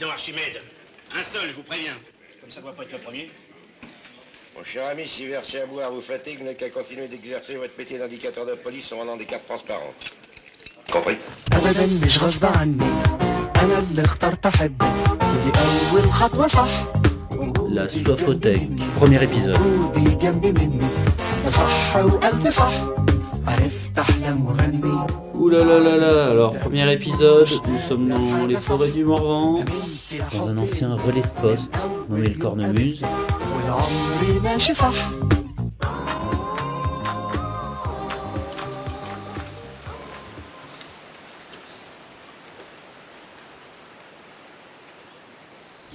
Rapidement, Archimède. Un seul, je vous préviens. Comme ça ne doit pas être le premier. Mon cher ami, si versez à boire vous flattez, vous n'avez qu'à continuer d'exercer votre métier d'indicateur de police en vendant des cartes transparentes. Compris? أبدا مش غصب عني أنا اللي اخترت أحبك ودي أول خطوة صح. La Soifothèque, premier épisode. ودي جنبي مني صح وألف صح عرفت أحلم وغني. Ouh là là là là, alors premier épisode, nous sommes dans les forêts du Morvan, dans un ancien relais de poste nommé le Cornemuse. والعمر ماشي صح.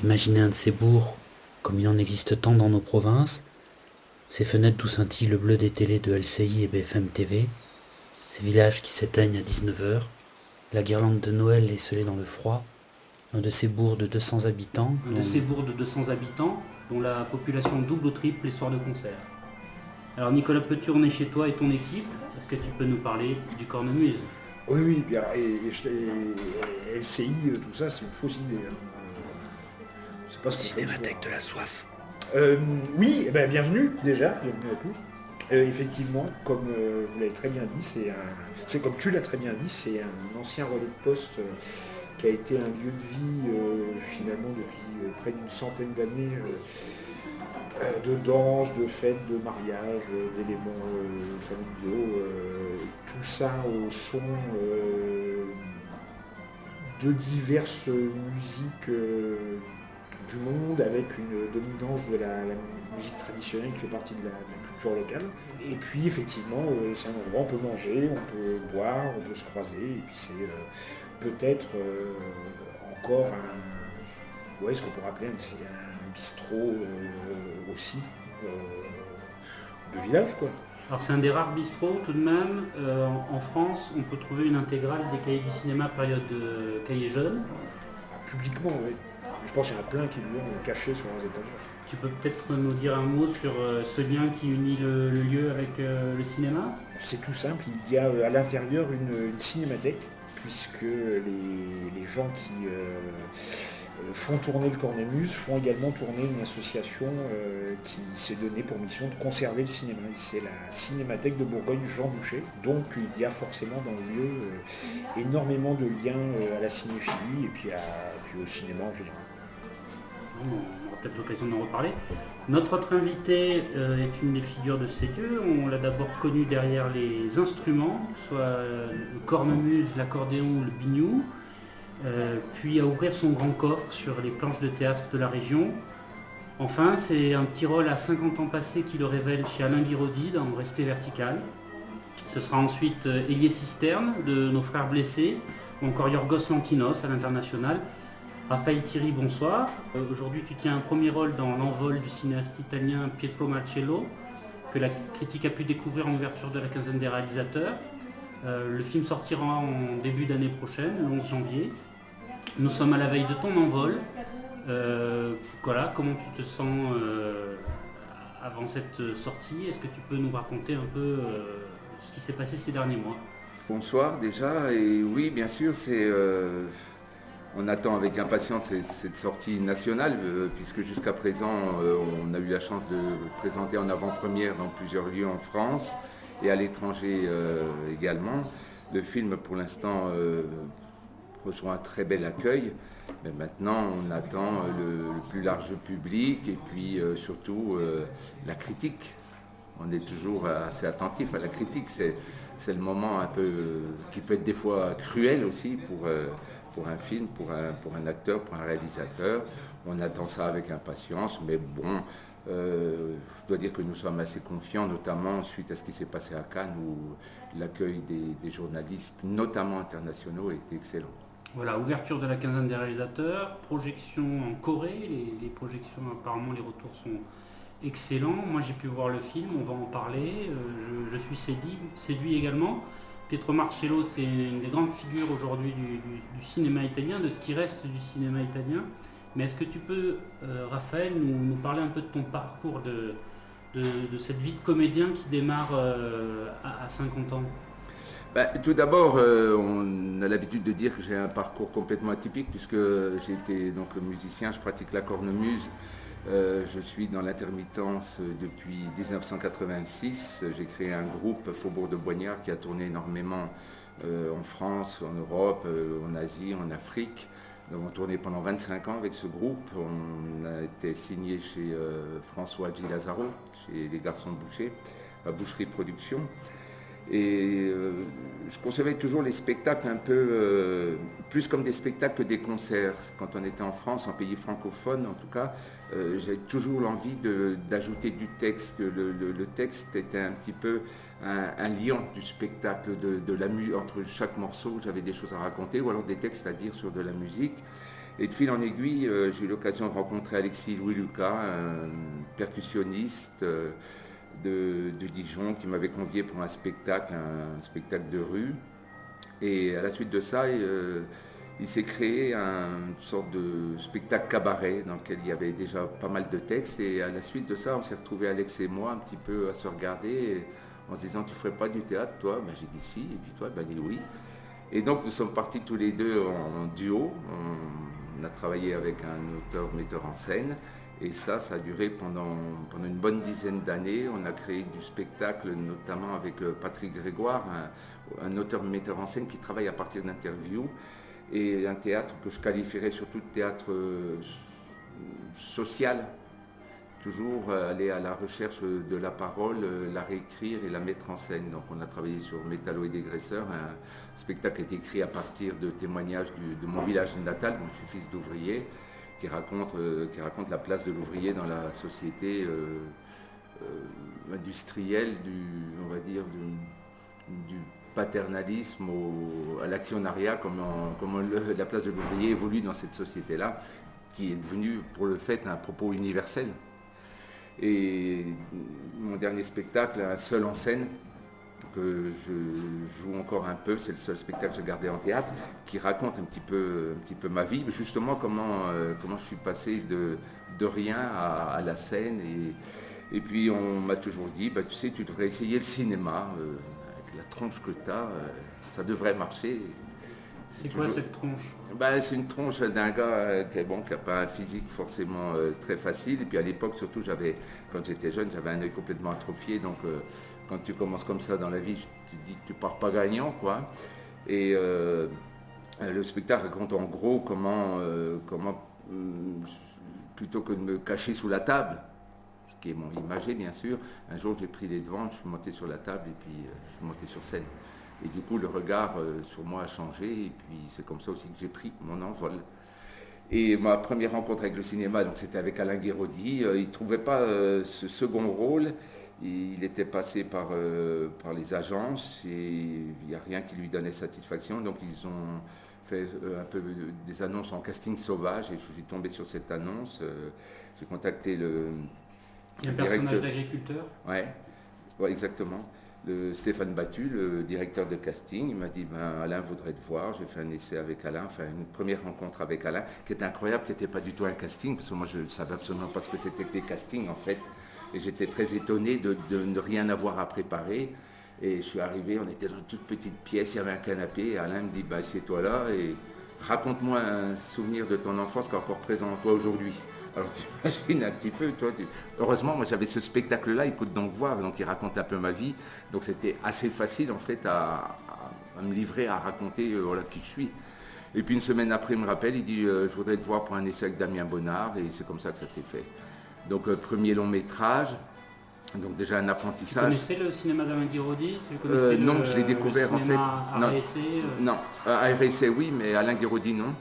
Imaginez un de ces bourgs, comme il en existe tant dans nos provinces, ces fenêtres d'où scintille le bleu des télés de LCI et BFM TV, ces villages qui s'éteignent à 19h, la guirlande de Noël esselée dans le froid, un de ces bourgs de 200 habitants. Dont la population double ou triple les soirs de concert. Alors Nicolas, peux-tu tourner chez toi et ton équipe? Est-ce que tu peux nous parler du Cornemuse? Oui, bien, et LCI, tout ça, c'est une fausse idée. C'est pas ce qu'on fait. Cinémathèque de la soif. Oui, eh ben, bienvenue déjà, bienvenue à tous. Effectivement, comme vous l'avez très bien dit, c'est comme tu l'as très bien dit, c'est un ancien relais de poste qui a été un lieu de vie finalement depuis près d'une centaine d'années, de danse, de fêtes, de mariages, d'éléments familiaux, tout ça au son de diverses musiques du monde, avec une dominance de la musique traditionnelle qui fait partie de la culture locale. Et puis effectivement, c'est un endroit où on peut manger, on peut boire, on peut se croiser, et puis c'est peut-être encore ce qu'on pourrait appeler un bistrot aussi de village, quoi. Alors c'est un des rares bistrots tout de même. En France, on peut trouver une intégrale des cahiers du cinéma période de cahiers jeunes. Publiquement, oui. Je pense qu'il y en a plein qui lui ont caché sur leurs étagères. Tu peux peut-être nous dire un mot sur ce lien qui unit le lieu avec le cinéma? C'est tout simple, il y a à l'intérieur une cinémathèque, puisque les gens qui font tourner le Cornemuse font également tourner une association qui s'est donnée pour mission de conserver le cinéma. C'est la Cinémathèque de Bourgogne Jean Boucher. Donc il y a forcément dans le lieu énormément de liens à la cinéphilie et puis au cinéma en général. On aura peut-être l'occasion d'en reparler. Notre autre invité est une des figures de ces lieux. On l'a d'abord connu derrière les instruments, soit le cornemuse, l'accordéon ou le biniou, puis à ouvrir son grand coffre sur les planches de théâtre de la région. Enfin, c'est un petit rôle à 50 ans passés qui le révèle chez Alain Guiraudy dans Rester vertical. Ce sera ensuite Élié Cisterne de Nos Frères Blessés, ou encore Yorgos Lanthimos à l'international. Raphaël Thierry, bonsoir. Aujourd'hui, tu tiens un premier rôle dans l'envol du cinéaste italien Pietro Marcello, que la critique a pu découvrir en ouverture de la quinzaine des réalisateurs. Le film sortira en début d'année prochaine, le 11 janvier. Nous sommes à la veille de ton envol. Voilà, comment tu te sens avant cette sortie? Est-ce que tu peux nous raconter un peu ce qui s'est passé ces derniers mois? Bonsoir déjà, et oui, bien sûr, on attend avec impatience cette sortie nationale, puisque jusqu'à présent, on a eu la chance de présenter en avant-première dans plusieurs lieux en France et à l'étranger également. Le film, pour l'instant, reçoit un très bel accueil, mais maintenant, on attend le plus large public et puis surtout la critique. On est toujours assez attentif à la critique. C'est le moment un peu qui peut être des fois cruel aussi pour un film, pour un acteur, pour un réalisateur. On attend ça avec impatience, mais bon, je dois dire que nous sommes assez confiants, notamment suite à ce qui s'est passé à Cannes, où l'accueil des journalistes, notamment internationaux, était excellent. Voilà, ouverture de la quinzaine des réalisateurs, projection en Corée, les projections, apparemment les retours sont excellents. Moi j'ai pu voir le film, on va en parler, je suis séduit également. Pietro Marcello, c'est une des grandes figures aujourd'hui du cinéma italien, de ce qui reste du cinéma italien. Mais est-ce que tu peux, Raphaël, nous parler un peu de ton parcours, de cette vie de comédien qui démarre à 50 ans? Tout d'abord, on a l'habitude de dire que j'ai un parcours complètement atypique puisque j'ai été donc musicien, je pratique la cornemuse. Je suis dans l'intermittence depuis 1986. J'ai créé un groupe Faubourg de Boignard qui a tourné énormément en France, en Europe, en Asie, en Afrique. Nous avons tourné pendant 25 ans avec ce groupe. On a été signé chez François G. Lazaro, chez les Garçons de Boucher, à Boucherie Production. Et je concevais toujours les spectacles un peu plus comme des spectacles que des concerts. Quand on était en France, en pays francophone en tout cas, j'avais toujours l'envie d'ajouter du texte. Le texte était un petit peu un liant du spectacle, entre chaque morceau, j'avais des choses à raconter ou alors des textes à dire sur de la musique. Et de fil en aiguille, j'ai eu l'occasion de rencontrer Alexis Louis-Lucas, un percussionniste de Dijon qui m'avait convié pour un spectacle de rue. Et à la suite de ça, il s'est créé une sorte de spectacle cabaret dans lequel il y avait déjà pas mal de textes. Et à la suite de ça, on s'est retrouvés, Alex et moi, un petit peu à se regarder en se disant « Tu ferais pas du théâtre, toi ?» J'ai dit « Si ». Et puis toi, dit « Oui ». Et donc nous sommes partis tous les deux en duo. On a travaillé avec un auteur-metteur en scène. Et ça a duré pendant une bonne dizaine d'années. On a créé du spectacle, notamment avec Patrick Grégoire, un auteur-metteur en scène qui travaille à partir d'interviews, et un théâtre que je qualifierais surtout de théâtre social. Toujours aller à la recherche de la parole, la réécrire et la mettre en scène. Donc on a travaillé sur Métallo et Dégraisseur, un spectacle qui est écrit à partir de témoignages de mon village natal, où je suis fils d'ouvrier, qui raconte la place de l'ouvrier dans la société industrielle, on va dire, du paternalisme à l'actionnariat, comment la place de l'ouvrier évolue dans cette société-là, qui est devenue, pour le fait, un propos universel. Et mon dernier spectacle, un seul en scène, que je joue encore un peu, c'est le seul spectacle que j'ai gardé en théâtre, qui raconte un petit peu ma vie, justement comment je suis passé de rien à la scène. Et puis on m'a toujours dit, tu sais, tu devrais essayer le cinéma, avec la tronche que tu as, ça devrait marcher. C'est quoi cette tronche? C'est une tronche d'un gars qui n'a pas un physique forcément très facile. Et puis à l'époque, surtout, quand j'étais jeune, j'avais un œil complètement atrophié. Donc quand tu commences comme ça dans la vie, tu te dis que tu pars pas gagnant, quoi. Et le spectacle raconte en gros comment plutôt que de me cacher sous la table, ce qui est mon imagé bien sûr, un jour j'ai pris les devants, je suis monté sur la table et puis je suis monté sur scène. Et du coup, le regard sur moi a changé, et puis c'est comme ça aussi que j'ai pris mon envol. Et ma première rencontre avec le cinéma, donc c'était avec Alain Guéraudy. Il ne trouvait pas ce second rôle. Il était passé par les agences et il n'y a rien qui lui donnait satisfaction. Donc ils ont fait un peu des annonces en casting sauvage et je suis tombé sur cette annonce. J'ai contacté le personnage d'agriculteur. Ouais, exactement. Stéphane Battu, le directeur de casting, il m'a dit Alain voudrait te voir. J'ai fait un essai avec Alain, enfin une première rencontre avec Alain, qui était incroyable, qui n'était pas du tout un casting, parce que moi je ne savais absolument pas ce que c'était que les castings en fait. Et j'étais très étonné de ne rien avoir à préparer. Et je suis arrivé, on était dans une toute petite pièce, il y avait un canapé, et Alain me dit assieds-toi là et raconte-moi un souvenir de ton enfance qui est encore présent en toi aujourd'hui. Alors tu imagines un petit peu, toi, heureusement moi j'avais ce spectacle-là, écoute donc voir, donc il raconte un peu ma vie, donc c'était assez facile en fait à me livrer, à raconter voilà qui je suis. Et puis une semaine après il me rappelle, il dit je voudrais te voir pour un essai avec Damien Bonnard, et c'est comme ça que ça s'est fait. Donc premier long métrage, donc déjà un apprentissage. Tu connaissais le cinéma d'Alain Guéraudy? Non, je l'ai découvert en fait. À RSC, non, à RSC oui, mais Alain Guéraudy non.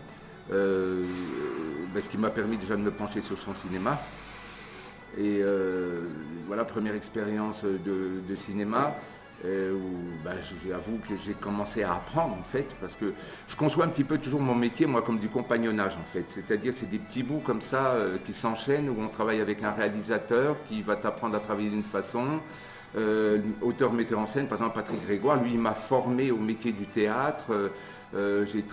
Ce qui m'a permis déjà de me pencher sur son cinéma. Et voilà, première expérience de cinéma où j'avoue que j'ai commencé à apprendre en fait, parce que je conçois un petit peu toujours mon métier, moi, comme du compagnonnage en fait. C'est-à-dire c'est des petits bouts comme ça qui s'enchaînent, où on travaille avec un réalisateur qui va t'apprendre à travailler d'une façon. Auteur, metteur en scène, par exemple Patrick Grégoire, lui il m'a formé au métier du théâtre. J'ai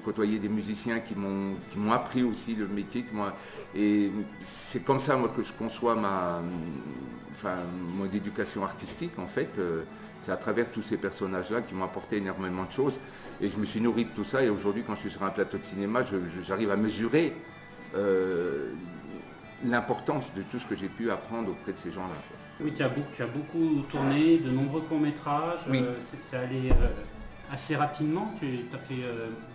côtoyé des musiciens qui m'ont appris aussi le métier. Et c'est comme ça moi, que je conçois mon éducation artistique en fait. c'est à travers tous ces personnages-là qui m'ont apporté énormément de choses. Et je me suis nourri de tout ça. Et aujourd'hui, quand je suis sur un plateau de cinéma, j'arrive à mesurer l'importance de tout ce que j'ai pu apprendre auprès de ces gens-là. Oui, tu as beaucoup tourné, de nombreux courts-métrages. Oui. C'est allé assez rapidement. Tu as fait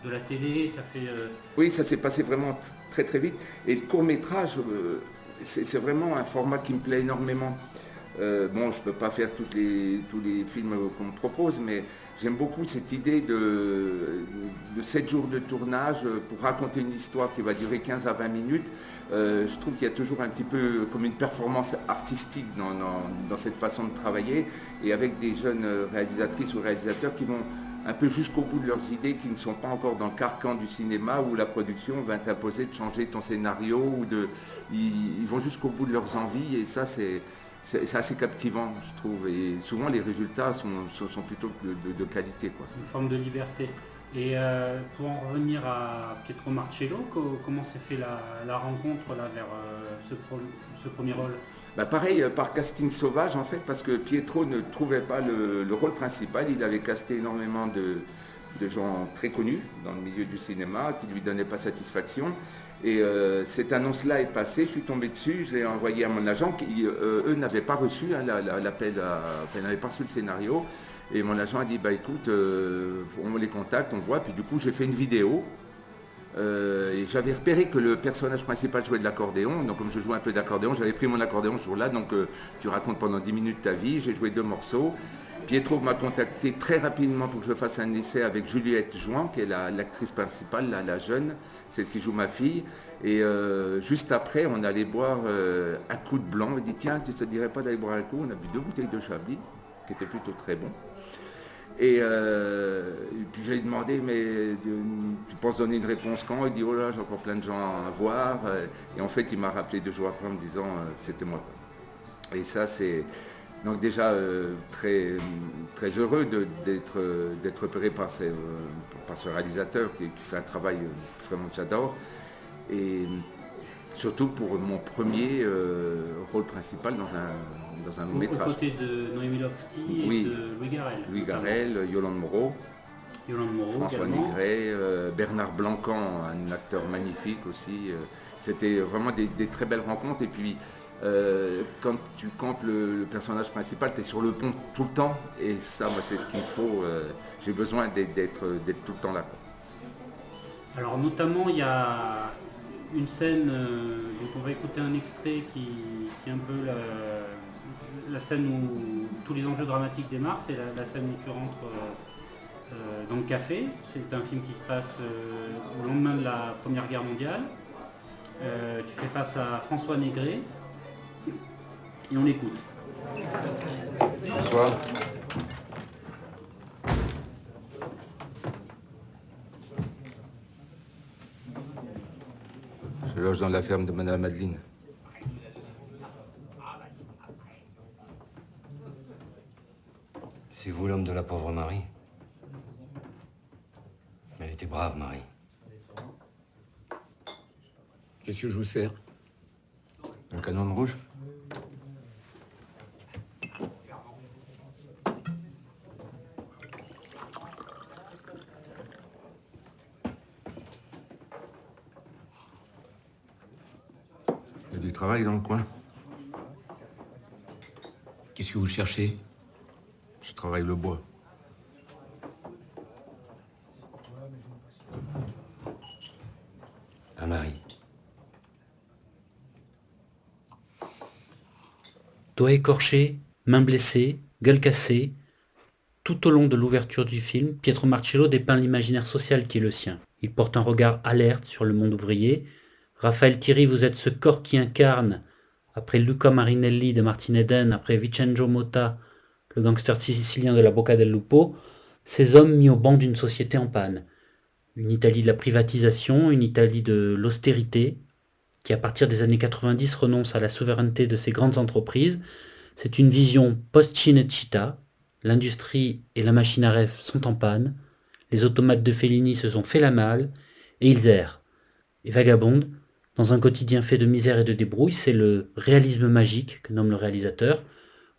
de la télé, tu as fait... Oui, ça s'est passé vraiment très très vite. Et le court-métrage, c'est vraiment un format qui me plaît énormément. Bon, je ne peux pas faire tous les films qu'on me propose, mais j'aime beaucoup cette idée de 7 jours de tournage pour raconter une histoire qui va durer 15 à 20 minutes. Je trouve qu'il y a toujours un petit peu comme une performance artistique dans cette façon de travailler, et avec des jeunes réalisatrices ou réalisateurs qui vont un peu jusqu'au bout de leurs idées, qui ne sont pas encore dans le carcan du cinéma où la production va t'imposer de changer ton scénario, ils vont jusqu'au bout de leurs envies, et ça c'est assez captivant, je trouve, et souvent les résultats sont plutôt de qualité, quoi. Une forme de liberté. Et pour en revenir à Pietro Marcello, comment s'est fait la rencontre là, vers ce premier rôle? Bah pareil, par casting sauvage en fait, parce que Pietro ne trouvait pas le rôle principal. Il avait casté énormément de gens très connus dans le milieu du cinéma qui ne lui donnaient pas satisfaction. Et cette annonce-là est passée, je suis tombé dessus, je l'ai envoyé à mon agent, qui eux n'avaient pas reçu l'appel, enfin n'avaient pas reçu le scénario. Et mon agent a dit, bah écoute, on les contacte, on voit. Puis du coup, j'ai fait une vidéo. Et j'avais repéré que le personnage principal jouait de l'accordéon. Donc comme je jouais un peu d'accordéon, j'avais pris mon accordéon ce jour-là. Donc tu racontes pendant 10 minutes ta vie. J'ai joué 2 morceaux. Pietro m'a contacté très rapidement pour que je fasse un essai avec Juliette Jouan, qui est l'actrice principale, la jeune, celle qui joue ma fille. Et juste après, on allait boire un coup de blanc. Il dit, tiens, tu ne te dirais pas d'aller boire un coup? On a bu 2 bouteilles de Chablis, qui étaient plutôt très bons. Et puis j'ai demandé, mais tu penses donner une réponse quand? Il dit, oh là, j'ai encore plein de gens à voir. Et en fait, il m'a rappelé 2 jours après en me disant, c'était moi. Et ça, c'est donc déjà très, très heureux d'être repéré par ce réalisateur qui fait un travail vraiment que j'adore. Et surtout pour mon premier rôle principal dans un long métrage. Aux côtés de Noémie Lovski oui, et de Louis Garrel. Louis Garrel, Yolande Moreau, François également. Négret, Bernard Blancan, un acteur magnifique aussi. C'était vraiment des très belles rencontres. Et puis, quand tu campes le personnage principal, tu es sur le pont tout le temps. Et ça, moi, c'est ce qu'il faut. J'ai besoin d'être tout le temps là, quoi. Alors, notamment, il y a une scène dont on va écouter un extrait qui est un peu la scène où tous les enjeux dramatiques démarrent. C'est la scène où tu rentres dans le café. C'est un film qui se passe au lendemain de la Première Guerre mondiale. Tu fais face à François Négret et on l'écoute. Bonsoir. Je loge dans la ferme de Madame Madeleine. C'est vous l'homme de la pauvre Marie? Mais elle était brave, Marie. Qu'est-ce que je vous sers? Un canon de rouge? Il y a du travail dans le coin. Qu'est-ce que vous cherchez? Je travaille le bois. À Marie. Doigts écorchés, mains blessées, gueule cassée. Tout au long de l'ouverture du film, Pietro Marcello dépeint l'imaginaire social qui est le sien. Il porte un regard alerte sur le monde ouvrier. Raphaël Thierry, vous êtes ce corps qui incarne, après Luca Marinelli de Martin Eden, après Vincenzo Motta, le gangster sicilien de la Bocca del Lupo, ces hommes mis au banc d'une société en panne. Une Italie de la privatisation, une Italie de l'austérité, qui à partir des années 90 renonce à la souveraineté de ses grandes entreprises. C'est une vision post-Cinecittà. L'industrie et la machine à rêve sont en panne, les automates de Fellini se sont fait la malle, et ils errent. Et vagabondent, dans un quotidien fait de misère et de débrouille, c'est le réalisme magique que nomme le réalisateur.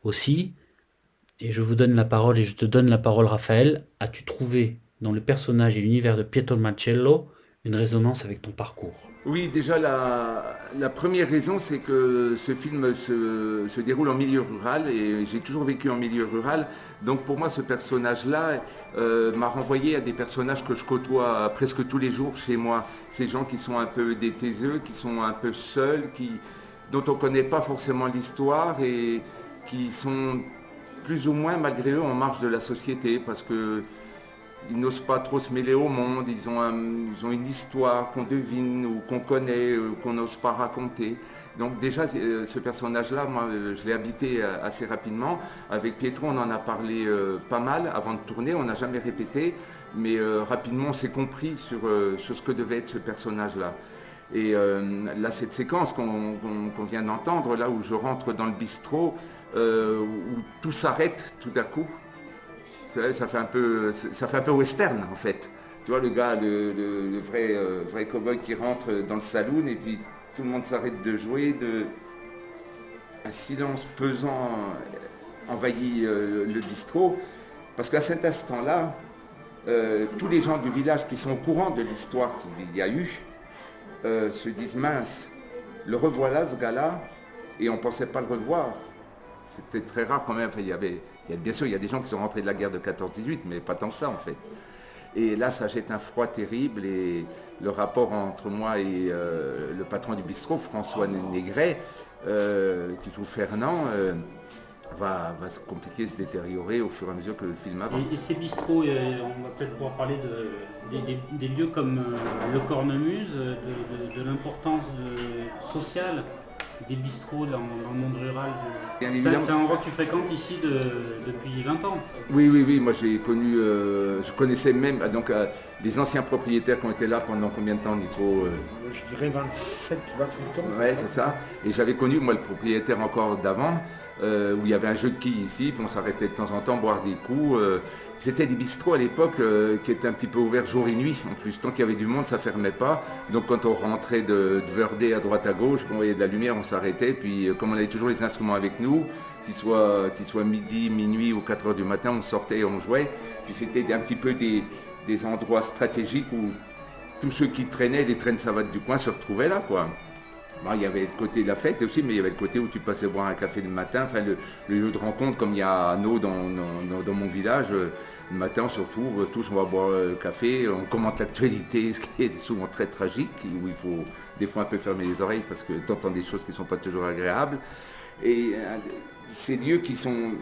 Aussi, Et je vous donne la parole et je te donne la parole, Raphaël. As-tu trouvé dans le personnage et l'univers de Pietro Marcello une résonance avec ton parcours? Oui, déjà la première raison, c'est que ce film se déroule en milieu rural et j'ai toujours vécu en milieu rural. Donc pour moi, ce personnage-là m'a renvoyé à des personnages que je côtoie presque tous les jours chez moi. Ces gens qui sont un peu des taiseux, qui sont un peu seuls, dont on ne connaît pas forcément l'histoire et qui sont plus ou moins, malgré eux, en marge de la société parce que ils n'osent pas trop se mêler au monde, ils ont une histoire qu'on devine ou qu'on connaît, qu'on n'ose pas raconter. Donc déjà, ce personnage-là, moi, je l'ai habité assez rapidement. Avec Pietro, on en a parlé pas mal avant de tourner, on n'a jamais répété, mais rapidement, on s'est compris sur ce que devait être ce personnage-là. Et là, cette séquence qu'on vient d'entendre, là où je rentre dans le bistrot, où tout s'arrête tout à coup, ça fait un peu western en fait. Tu vois le gars, le vrai cow-boy qui rentre dans le saloon et puis tout le monde s'arrête de jouer, un silence pesant envahit le bistrot. Parce qu'à cet instant-là, tous les gens du village qui sont au courant de l'histoire qu'il y a eu se disent mince, le revoilà ce gars-là et on ne pensait pas le revoir. C'était très rare quand même. Enfin, bien sûr, il y a des gens qui sont rentrés de la guerre de 14-18, mais pas tant que ça en fait. Et là, ça jette un froid terrible et le rapport entre moi et le patron du bistrot, François Négret, qui joue Fernand, va se compliquer, se détériorer au fur et à mesure que le film avance. Et ces bistrots, on va peut-être pouvoir parler des lieux comme le Cornemuse, de l'importance sociale des bistrots dans le monde rural. C'est un endroit que tu fréquentes ici depuis 20 ans. Oui, moi j'ai connu, je connaissais même les anciens propriétaires qui ont été là pendant combien de temps, Nico Je dirais 27, 28 ans. Ouais, c'est ça. Et j'avais connu, moi, le propriétaire encore d'avant, où il y avait un jeu de quilles ici, puis on s'arrêtait de temps en temps boire des coups. C'était des bistrots à l'époque qui étaient un petit peu ouverts jour et nuit. En plus, tant qu'il y avait du monde, ça ne fermait pas. Donc quand on rentrait de Verdet à droite à gauche, qu'on voyait de la lumière, on s'arrêtait. Puis comme on avait toujours les instruments avec nous, qu'ils soient midi, minuit ou 4 heures du matin, on sortait et on jouait. Puis c'était un petit peu des endroits stratégiques où tous ceux qui traînaient, les traînes savates du coin, se retrouvaient là, quoi. Bon, il y avait le côté de la fête aussi, mais il y avait le côté où tu passais boire un café le matin, enfin le lieu de rencontre comme il y a à Nau dans mon village. Le matin on se retrouve, tous on va boire le café, on commente l'actualité, ce qui est souvent très tragique, où il faut des fois un peu fermer les oreilles parce que tu entends des choses qui ne sont pas toujours agréables. Et ces lieux qui sont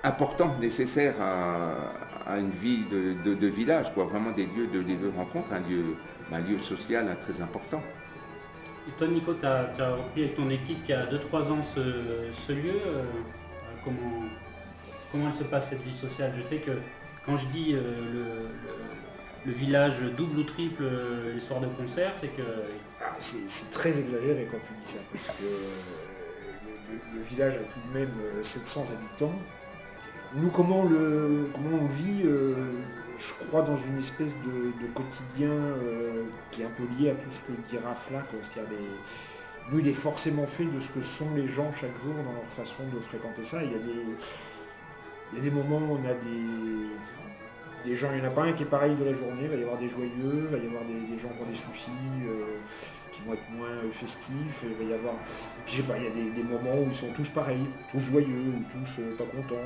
importants, nécessaires à une vie de village, quoi, vraiment des lieux de rencontre, un lieu social très important. Et toi, Nico, tu as repris avec ton équipe il y a 2-3 ans ce lieu. Comment elle se passe cette vie sociale? Je sais que quand je dis le village double ou triple les soirs de concert, c'est que... C'est très exagéré quand tu dis ça, parce que le village a tout de même 700 habitants. Nous, comment on le vit je crois dans une espèce de quotidien qui est un peu lié à tout ce que dit Raph là. C'est-à-dire nous, il est forcément fait de ce que sont les gens chaque jour dans leur façon de fréquenter ça. Il y a des moments où on a des gens, il n'y en a pas un qui est pareil de la journée, il va y avoir des joyeux, il va y avoir des gens qui ont des soucis, qui vont être moins festifs, il va y avoir... Puis, je sais pas, il y a des moments où ils sont tous pareils, tous joyeux, ou tous pas contents.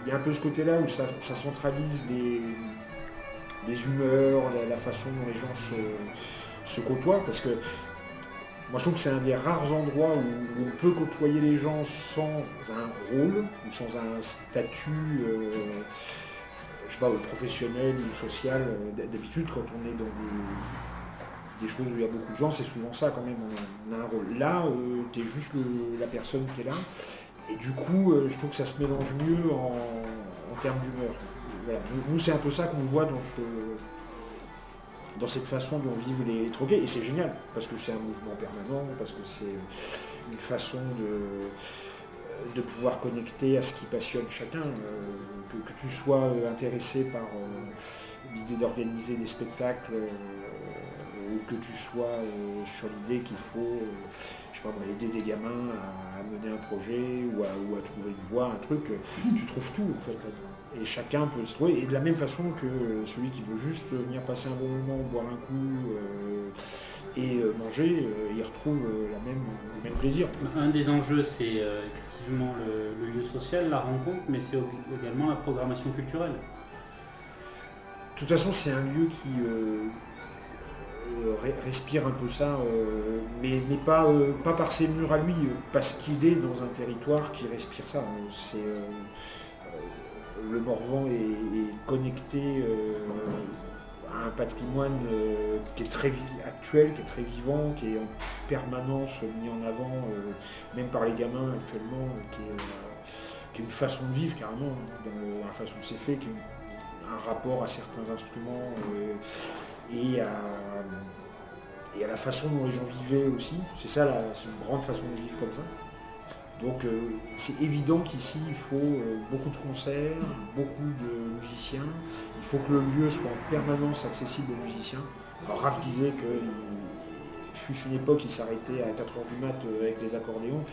Il y a un peu ce côté-là où ça centralise les humeurs, la façon dont les gens se côtoient, parce que moi je trouve que c'est un des rares endroits où on peut côtoyer les gens sans un rôle, ou sans un statut, je sais pas, professionnel ou social. D'habitude quand on est dans des choses où il y a beaucoup de gens, c'est souvent ça quand même, on a un rôle. Là, tu es juste la personne qui est là, et du coup je trouve que ça se mélange mieux en termes d'humeur. Voilà. Nous, c'est un peu ça qu'on voit dans cette façon dont vivent les troquets, et c'est génial, parce que c'est un mouvement permanent, parce que c'est une façon de pouvoir connecter à ce qui passionne chacun, que tu sois intéressé par l'idée d'organiser des spectacles ou que tu sois sur l'idée qu'il faut je sais pas, moi, aider des gamins à mener un projet ou à trouver une voie, un truc, tu trouves tout en fait là-dedans. Et chacun peut se trouver, et de la même façon que celui qui veut juste venir passer un bon moment, boire un coup et manger, il retrouve le même plaisir. Un des enjeux, c'est effectivement le lieu social, la rencontre, mais c'est également la programmation culturelle. De toute façon, c'est un lieu qui respire un peu ça, mais pas par ses murs à lui, parce qu'il est dans un territoire qui respire ça. Le Morvan est connecté à un patrimoine qui est très actuel, qui est très vivant, qui est en permanence mis en avant, même par les gamins actuellement, qui est une façon de vivre carrément, dans la façon dont c'est fait, qui est un rapport à certains instruments et à la façon dont les gens vivaient aussi. C'est ça, c'est une grande façon de vivre comme ça. Donc c'est évident qu'ici il faut beaucoup de concerts, beaucoup de musiciens. Il faut que le lieu soit en permanence accessible aux musiciens. Alors Raph disait qu'il fut une époque, il s'arrêtait à 4h du mat avec les accordéons.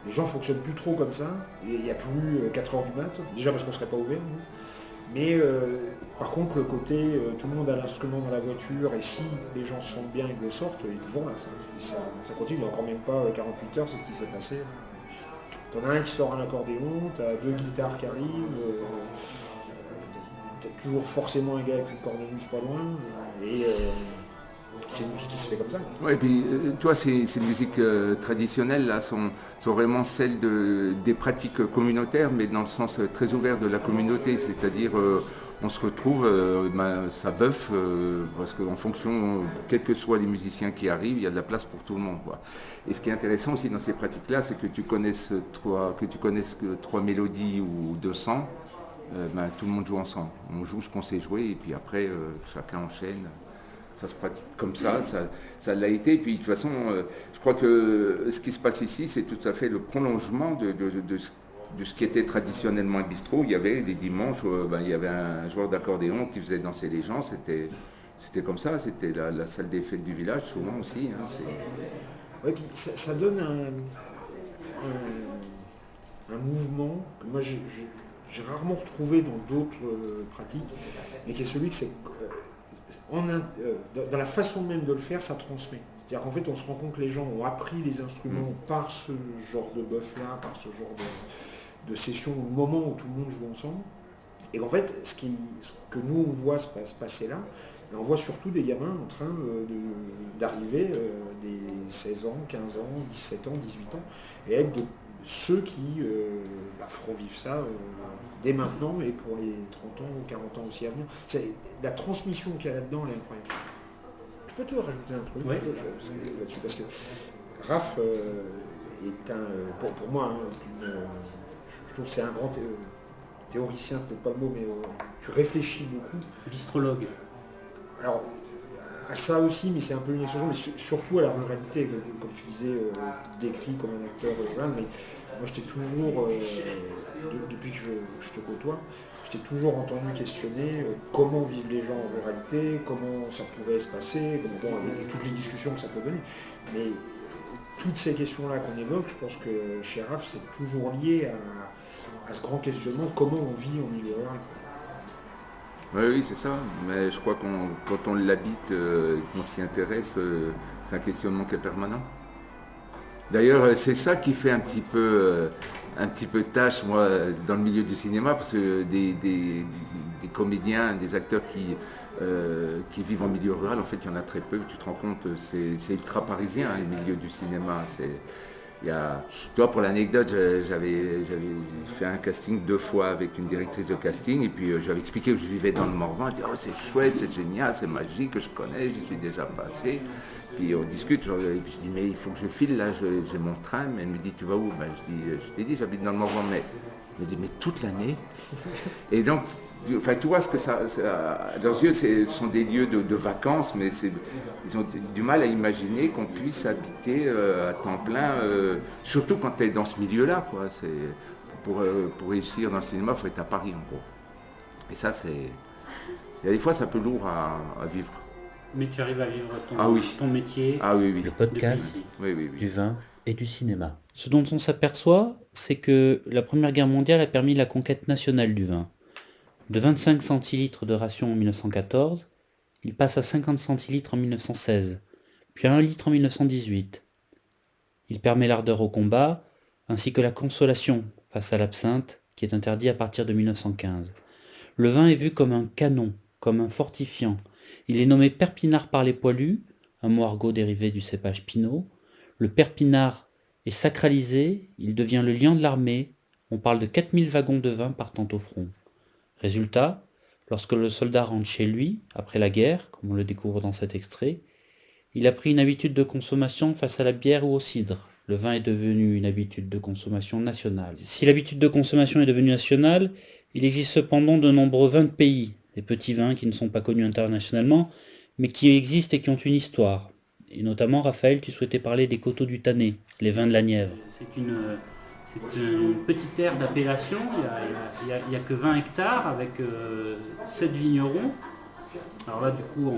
Les gens ne fonctionnent plus trop comme ça. Il n'y a plus 4h du mat, déjà parce qu'on ne serait pas ouvert. Mais par contre le côté tout le monde a l'instrument dans la voiture et si les gens se sentent bien et le sortent, il est toujours là. Ça continue, il n'y a encore même pas 48 heures, c'est ce qui s'est passé. T'en as un qui sort un accordéon, t'as 2 guitares qui arrivent, t'as toujours forcément un gars avec une cornemuse pas loin, et c'est une vie qui se fait comme ça. Ouais, et puis toi, ces musiques traditionnelles là sont vraiment celles des pratiques communautaires, mais dans le sens très ouvert de la communauté, c'est-à-dire on se retrouve, ça bœuffe, parce qu'en fonction, quels que soient les musiciens qui arrivent, il y a de la place pour tout le monde, quoi. Et ce qui est intéressant aussi dans ces pratiques-là, c'est que tu connaisses trois mélodies ou 200, tout le monde joue ensemble. On joue ce qu'on sait jouer et puis après, chacun enchaîne. Ça se pratique comme ça l'a été. Et puis de toute façon, je crois que ce qui se passe ici, c'est tout à fait le prolongement de ce qui était traditionnellement un bistrot. Il y avait les dimanches, il y avait un joueur d'accordéon qui faisait danser les gens. C'était comme ça, c'était la salle des fêtes du village, souvent aussi. Hein, ouais, puis ça donne un mouvement que moi j'ai rarement retrouvé dans d'autres pratiques, mais qui est celui que c'est dans la façon même de le faire, ça transmet. C'est-à-dire qu'en fait, on se rend compte que les gens ont appris les instruments par ce genre de bœuf-là, par ce genre de session, au moment où tout le monde joue ensemble. Et en fait, ce que nous, on voit se passer là, on voit surtout des gamins en train d'arriver, des 16 ans, 15 ans, 17 ans, 18 ans, et être de ceux qui feront vivre ça dès maintenant et pour les 30 ans ou 40 ans aussi à venir. La transmission qu'il y a là-dedans, elle est incroyable. Je peux te rajouter un truc là-dessus, parce que Raph est pour moi, je trouve que c'est un grand théoricien, peut-être pas le mot, mais tu réfléchis beaucoup. Bistrologue. Alors, à ça aussi, mais c'est un peu une exception, mais surtout à la ruralité, comme tu disais, décrit comme un acteur rural, mais moi je t'ai toujours, depuis que je te côtoie, je t'ai toujours entendu questionner comment vivent les gens en ruralité, comment ça pourrait se passer, avec toutes les discussions que ça peut donner. Mais toutes ces questions-là qu'on évoque, je pense que chez Raph, c'est toujours lié à ce grand questionnement, comment on vit en milieu rural. Oui, c'est ça. Mais je crois quand on l'habite, qu'on s'y intéresse, c'est un questionnement qui est permanent. D'ailleurs, c'est ça qui fait un petit peu tâche, moi, dans le milieu du cinéma, parce que des comédiens, des acteurs qui vivent en milieu rural, en fait, il y en a très peu. Tu te rends compte, c'est ultra parisien, hein, le milieu du cinéma. Tu vois, pour l'anecdote, j'avais fait un casting 2 fois avec une directrice de casting et puis j'avais expliqué que je vivais dans le Morvan. Elle dit oh, c'est chouette, c'est génial, c'est magique, je connais, j'y suis déjà passé. Puis on discute, et puis je dis mais il faut que je file là, j'ai mon train. Elle me dit tu vas où? Je dis je t'ai dit j'habite dans le Morvan, mais elle me dit mais toute l'année. Et donc enfin, tu vois ce que ça leurs yeux, ce sont des lieux de vacances, mais ils ont du mal à imaginer qu'on puisse habiter à temps plein, surtout quand tu es dans ce milieu-là, quoi. Pour réussir dans le cinéma, il faut être à Paris, en gros. Et ça, il y a des fois, c'est un peu lourd à vivre. Mais tu arrives à vivre Ah oui. ton métier Ah oui, oui. Le podcast, depuis ici. Oui, oui, oui. du vin et du cinéma. Ce dont on s'aperçoit, c'est que la Première Guerre mondiale a permis la conquête nationale du vin. De 25 centilitres de ration en 1914, il passe à 50 centilitres en 1916, puis à 1 litre en 1918. Il permet l'ardeur au combat, ainsi que la consolation face à l'absinthe, qui est interdit à partir de 1915. Le vin est vu comme un canon, comme un fortifiant. Il est nommé Perpinard par les poilus, un mot argot dérivé du cépage Pinot. Le Perpinard est sacralisé, il devient le lion de l'armée. On parle de 4000 wagons de vin partant au front. Résultat, lorsque le soldat rentre chez lui, après la guerre, comme on le découvre dans cet extrait, il a pris une habitude de consommation face à la bière ou au cidre. Le vin est devenu une habitude de consommation nationale. Si l'habitude de consommation est devenue nationale, il existe cependant de nombreux vins de pays, des petits vins qui ne sont pas connus internationalement, mais qui existent et qui ont une histoire. Et notamment, Raphaël, tu souhaitais parler des coteaux du Tanais, les vins de la Nièvre. C'est une petite aire d'appellation, il n'y a que 20 hectares avec 7 vignerons. Alors là, du coup,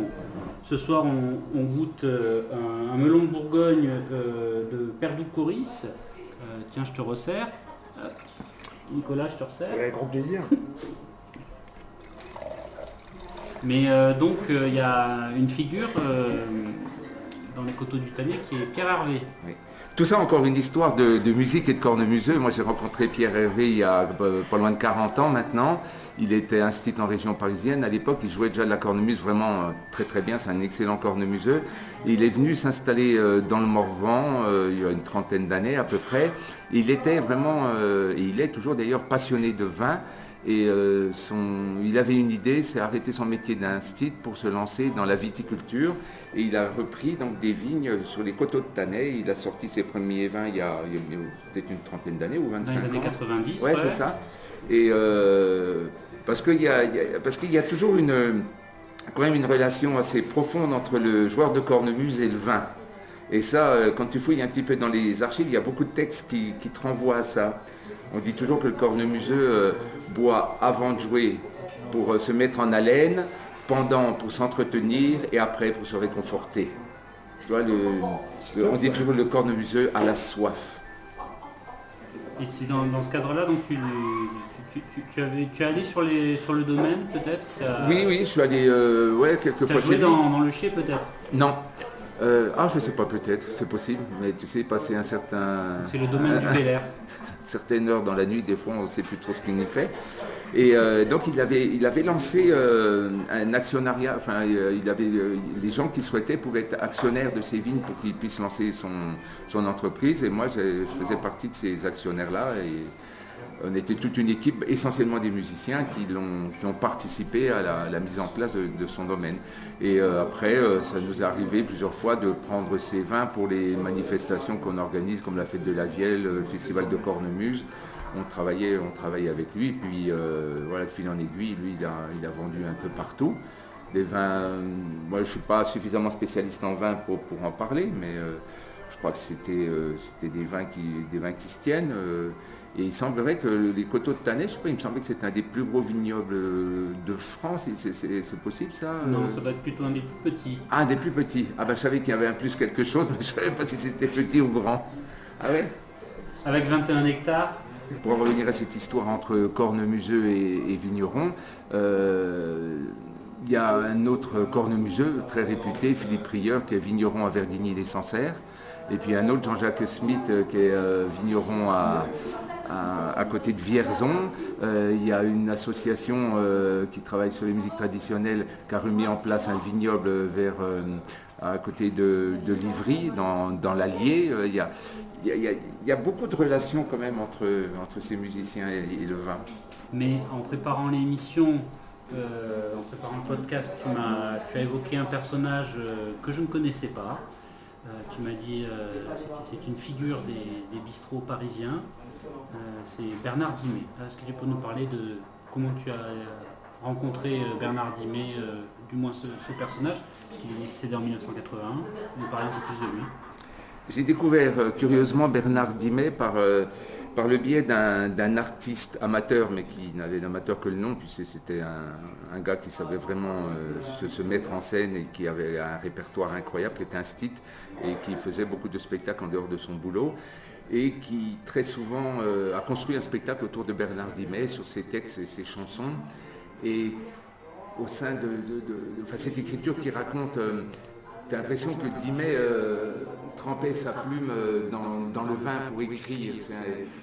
ce soir, on goûte un melon de Bourgogne de Perdou-Coris. Tiens, je te resserre. Nicolas, je te resserre. Avec grand plaisir. Mais donc, il y a une figure dans les coteaux du Tanais qui est Pierre Hervé. Oui. Tout ça, encore une histoire de musique et de cornemuseux. Moi, j'ai rencontré Pierre Hervé il y a pas loin de 40 ans maintenant. Il était institut en région parisienne. À l'époque, il jouait déjà de la cornemuse vraiment très très bien. C'est un excellent cornemuseux. Il est venu s'installer dans le Morvan il y a une trentaine d'années à peu près. Il était vraiment, et il est toujours d'ailleurs, passionné de vin. Et il avait une idée, c'est arrêter son métier d'instit pour se lancer dans la viticulture. Et il a repris donc des vignes sur les coteaux de Tanais. Il a sorti ses premiers vins il y a peut-être une trentaine d'années ou 25 ans. Dans les années 90. Ouais, c'est ça. Et parce qu'il y a toujours quand même une relation assez profonde entre le joueur de cornemuse et le vin. Et ça, quand tu fouilles un petit peu dans les archives, il y a beaucoup de textes qui te renvoient à ça. On dit toujours que le cornemuseux boit avant de jouer pour se mettre en haleine, pendant pour s'entretenir et après pour se réconforter. Tu vois, on dit toujours le cornemuseux a la soif. Et c'est dans ce cadre-là, donc tu es allé sur le domaine peut-être Oui, je suis allé quelques fois joué chez lui. dans le chai peut-être? Non. Je sais pas, peut-être, c'est possible, mais tu sais, passer un certain... C'est le domaine du Bel Air. Certaines heures dans la nuit, des fois, on ne sait plus trop ce qu'il y fait. Et donc, il avait lancé un actionnariat, enfin, il avait les gens qui souhaitaient pouvaient être actionnaires de ces vignes pour qu'ils puissent lancer son entreprise. Et moi, je faisais partie de ces actionnaires-là. Et on était toute une équipe, essentiellement des musiciens, qui ont participé à la mise en place de son domaine. Et après, ça nous est arrivé plusieurs fois de prendre ces vins pour les manifestations qu'on organise, comme la fête de la Vielle, le festival de cornemuse. On travaillait avec lui, puis de fil en aiguille, lui, il a vendu un peu partout. Des vins, moi je ne suis pas suffisamment spécialiste en vin pour en parler, mais je crois que c'était des vins qui se tiennent. Et il semblerait que les coteaux de Tanais, je sais pas, il me semblait que c'était un des plus gros vignobles de France. C'est possible ça Non, ça doit être plutôt un des plus petits. Ah, des plus petits. Ah ben je savais qu'il y avait un plus quelque chose, mais je ne savais pas si c'était petit ou grand. Ah ouais. Avec 21 hectares. Pour en revenir à cette histoire entre cornemuseux et vignerons, il y a un autre cornemuseux très réputé, Philippe Rieur, qui est vigneron à Verdigny-les-Sancerres. Et puis un autre, Jean-Jacques Smith, qui est vigneron à côté de Vierzon. Il y a une association qui travaille sur les musiques traditionnelles qui a remis en place un vignoble à côté de Livry, dans l'Allier. Il y a beaucoup de relations quand même entre ces musiciens et le vin. Mais en préparant l'émission, en préparant le podcast, tu as évoqué un personnage que je ne connaissais pas. Tu m'as dit c'est une figure des bistrots parisiens. C'est Bernard Dimet. Est-ce que tu peux nous parler de comment tu as rencontré Bernard Dimet, du moins ce personnage, parce qu'il est décédé en 1981, nous parler un peu plus de lui. J'ai découvert curieusement Bernard Dimet par le biais d'un artiste amateur, mais qui n'avait d'amateur que le nom, puisque c'était un gars qui savait vraiment se mettre en scène et qui avait un répertoire incroyable, qui était un stite et qui faisait beaucoup de spectacles en dehors de son boulot et qui très souvent a construit un spectacle autour de Bernard Dimet sur ses textes et ses chansons. Et au sein de cette écriture qui raconte... T'as l'impression que Dimet trempait sa plume dans le vin pour écrire.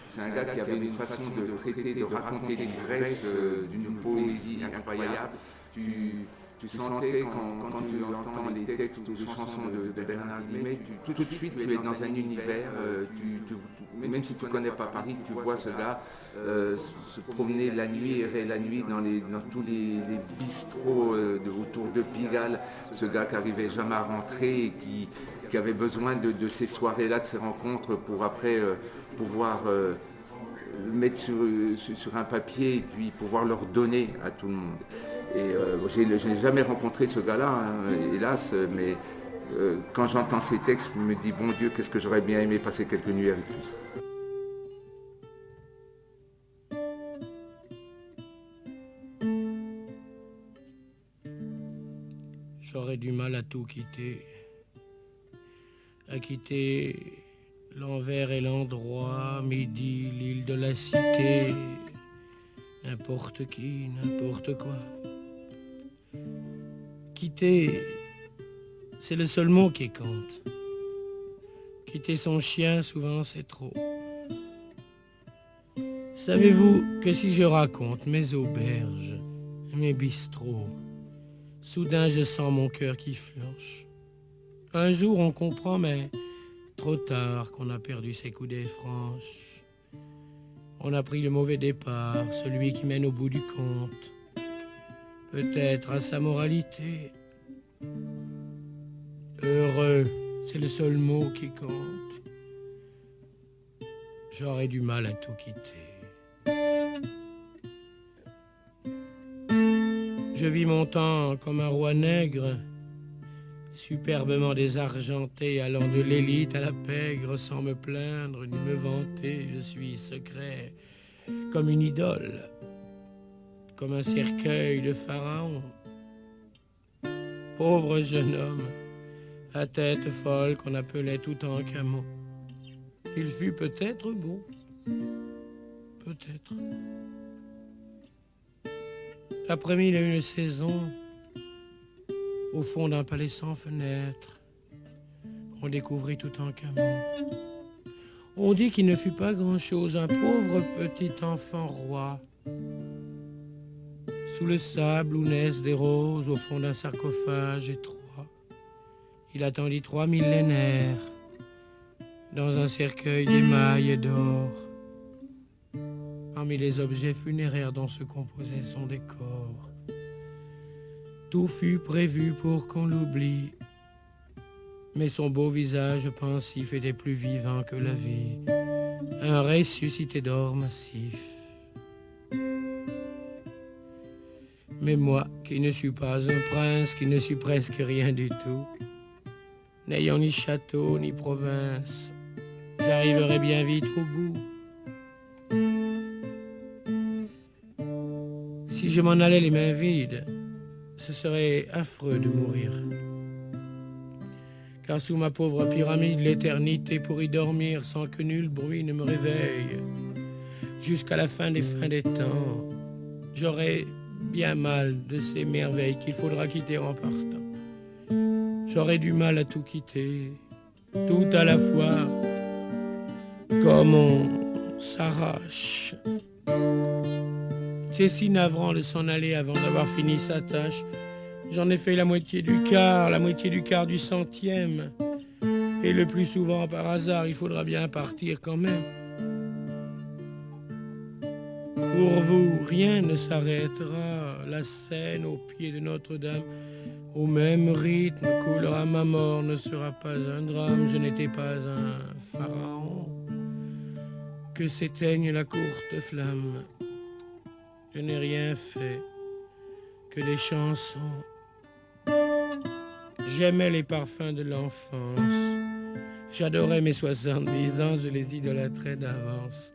C'est un gars qui avait une façon de traiter, de raconter l'ivresse d'une poésie incroyable. Tu sentais quand tu entends les textes ou les chansons de Bernard Dimet, tout de suite tu es dans un univers, même si tu ne connais pas Paris, tu vois ce gars se promener la nuit, errer la nuit dans tous les bistrots autour de Pigalle, ce gars qui n'arrivait jamais à rentrer et qui avait besoin de ces soirées-là, de ces rencontres pour après pouvoir le mettre sur un papier et puis pouvoir leur donner à tout le monde. Et je n'ai jamais rencontré ce gars-là, hein, hélas, mais quand j'entends ces textes, je me dis, bon Dieu, qu'est-ce que j'aurais bien aimé passer quelques nuits avec lui. J'aurais du mal à tout quitter, à quitter l'envers et l'endroit, Midi, l'île de la cité, n'importe qui, n'importe quoi. Quitter, c'est le seul mot qui compte. Quitter son chien, souvent, c'est trop. Savez-vous que si je raconte mes auberges, mes bistrots, soudain je sens mon cœur qui flanche. Un jour on comprend, mais trop tard, qu'on a perdu ses coudées franches. On a pris le mauvais départ, celui qui mène au bout du compte. Peut-être à sa moralité. Heureux, c'est le seul mot qui compte. J'aurais du mal à tout quitter. Je vis mon temps comme un roi nègre, superbement désargenté, allant de l'élite à la pègre, sans me plaindre ni me vanter. Je suis secret comme une idole, comme un cercueil de Pharaon. Pauvre jeune homme, à tête folle qu'on appelait Toutankhamon. Il fut peut-être beau, peut-être. Après 1001 saisons, au fond d'un palais sans fenêtre, on découvrit Toutankhamon. On dit qu'il ne fut pas grand-chose, un pauvre petit enfant roi. Sous le sable où naissent des roses, au fond d'un sarcophage étroit, il attendit 3 millénaires dans un cercueil d'émail et d'or. Parmi les objets funéraires dont se composait son décor, tout fut prévu pour qu'on l'oublie, mais son beau visage pensif était plus vivant que la vie, un ressuscité d'or massif. Mais moi, qui ne suis pas un prince, qui ne suis presque rien du tout, n'ayant ni château ni province, j'arriverai bien vite au bout. Si je m'en allais les mains vides, ce serait affreux de mourir. Car sous ma pauvre pyramide, l'éternité pour y dormir sans que nul bruit ne me réveille, jusqu'à la fin des fins des temps, j'aurai bien mal de ces merveilles qu'il faudra quitter en partant. J'aurai du mal à tout quitter, tout à la fois, comme on s'arrache. C'est si navrant de s'en aller avant d'avoir fini sa tâche. J'en ai fait la moitié du quart du centième. Et le plus souvent par hasard, il faudra bien partir quand même. Pour vous, rien ne s'arrêtera. La Seine au pied de Notre-Dame, au même rythme, coulera ma mort, ne sera pas un drame. Je n'étais pas un pharaon. Que s'éteigne la courte flamme. Je n'ai rien fait que des chansons. J'aimais les parfums de l'enfance. J'adorais mes 70 ans, je les idolâtrais d'avance.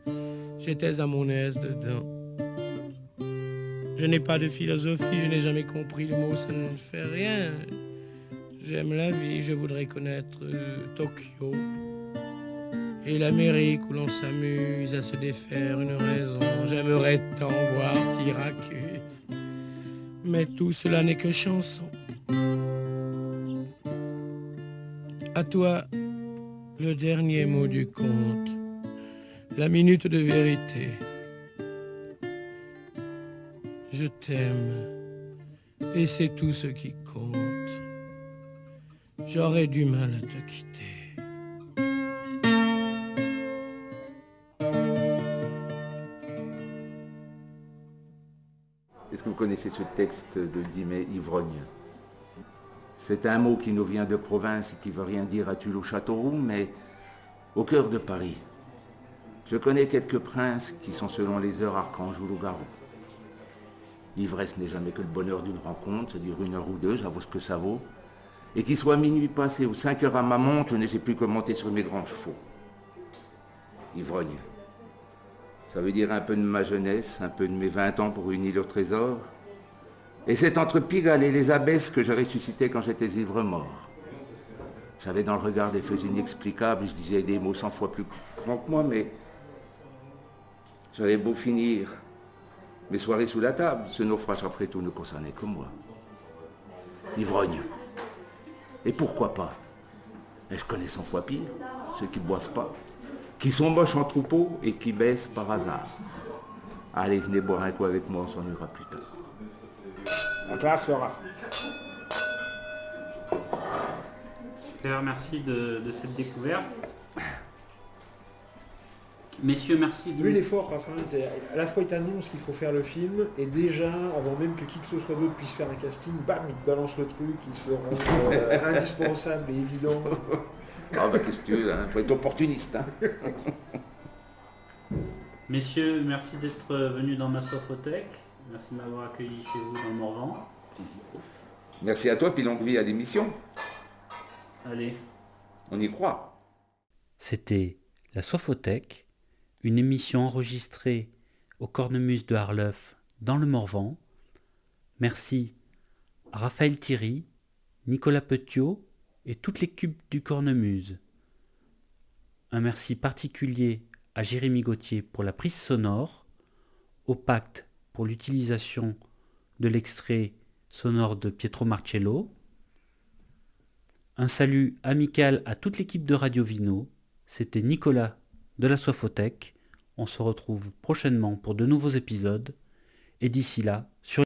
J'étais à mon aise dedans. Je n'ai pas de philosophie, je n'ai jamais compris le mot, ça ne fait rien. J'aime la vie, je voudrais connaître Tokyo et l'Amérique où l'on s'amuse à se défaire une raison. J'aimerais tant voir Syracuse, mais tout cela n'est que chanson. À toi, le dernier mot du conte, la minute de vérité. Je t'aime, et c'est tout ce qui compte. J'aurais du mal à te quitter. Est-ce que vous connaissez ce texte de Dimet, Ivrogne? C'est un mot qui nous vient de province et qui veut rien dire à Tulle ou Châteauroux, mais au cœur de Paris. Je connais quelques princes qui sont selon les heures archanges ou loup-garou. L'ivresse n'est jamais que le bonheur d'une rencontre, ça dure 1 heure ou 2, ça vaut ce que ça vaut. Et qu'il soit minuit passé ou 5 heures à ma montre, je ne sais plus que monter sur mes grands chevaux. Ivrogne. Ça veut dire un peu de ma jeunesse, un peu de mes 20 ans pour une île au trésor. Et c'est entre Pigalle et les abbesses que je ressuscitais quand j'étais ivre-mort. J'avais dans le regard des feux inexplicables, je disais des mots 100 fois plus grands que moi, mais j'avais beau finir mes soirées sous la table, ce naufrage après tout ne concernait que moi. Ivrogne. Et pourquoi pas? Et je connais 100 fois pire, ceux qui ne boivent pas, qui sont moches en troupeau et qui baissent par hasard. Allez, venez boire un coup avec moi, on s'ennuiera plus tard. En classe, Laura. Super, merci de cette découverte. Messieurs, merci. Lui, il est fort, Raphaël. À la fois, il t'annonce qu'il faut faire le film, et déjà, avant même que qui que ce soit d'autre puisse faire un casting, bam, il te balance le truc, il se rend indispensable et évident. Ah bah qu'est-ce que tu veux, hein, faut être opportuniste. Hein. Messieurs, merci d'être venus dans ma Soifothèque. Merci de m'avoir accueilli chez vous dans le Morvan. Merci à toi, puis longue vie à l'émission. Allez. On y croit. C'était la Soifothèque, une émission enregistrée au Cornemuse de Harleuf dans le Morvan. Merci à Raphaël Thierry, Nicolas Petiot et toute l'équipe du Cornemuse. Un merci particulier à Jérémy Gauthier pour la prise sonore, au Pacte pour l'utilisation de l'extrait sonore de Pietro Marcello. Un salut amical à toute l'équipe de Radio Vino. C'était Nicolas de la Soifothèque. On se retrouve prochainement pour de nouveaux épisodes. Et d'ici là, sur